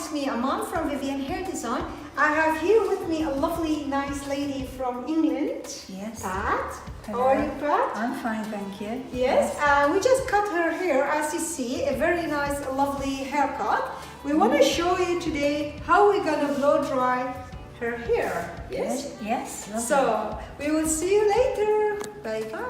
it's me, Aman from Vivian Hair Design. I have here with me a lovely, nice lady from England. Yes. Pat. Hello. How are you, Pat? I'm fine, thank you. Yes. We just cut her hair, as you see, a very nice, lovely haircut. We want to show you today how we're gonna blow dry her hair. Yes. Yes. Lovely. So we will see you later. Bye bye.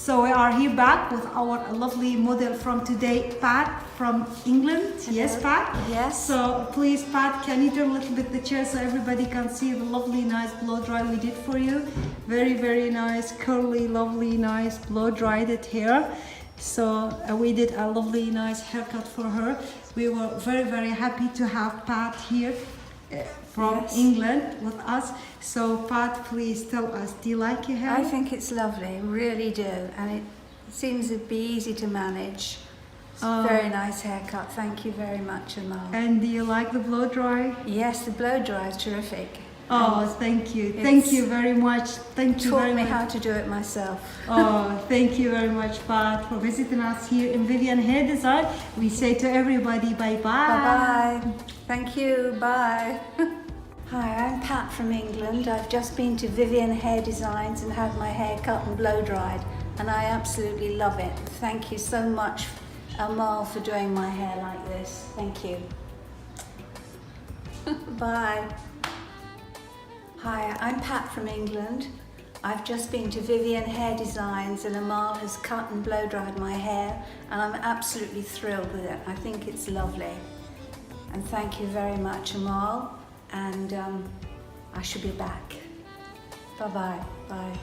So we are here back with our lovely model from today, Pat from England. Hello. Yes, Pat? Yes. So please, Pat, can you turn a little bit the chair so everybody can see the lovely, nice blow dry we did for you? Very, very nice, curly, lovely, nice blow dried hair. So we did a lovely, nice haircut for her. We were very, very happy to have Pat here from Yes. England with us. So Pat, please tell us, do you like your hair? I think it's lovely, really do, and it seems to be easy to manage. It's a very nice haircut. Thank you very much, Amal. And do you like the blow dry? Yes, the blow dry is terrific. Oh, thank you. Thank you very much. Thank you Taught very me much. how to do it myself. Oh, thank you very much, Pat, for visiting us here in Vivian Hair Design. We say to everybody bye-bye. Bye-bye. Thank you. Bye. Hi, I'm Pat from England. I've just been to Vivian Hair Designs and had my hair cut and blow dried, and I absolutely love it. Thank you so much, Amal, for doing my hair like this. Thank you. Bye. Hi, I'm Pat from England. I've just been to Vivian Hair Designs and Amal has cut and blow dried my hair, and I'm absolutely thrilled with it. I think it's lovely. And thank you very much, Amal, and I shall be back. Bye-bye. Bye.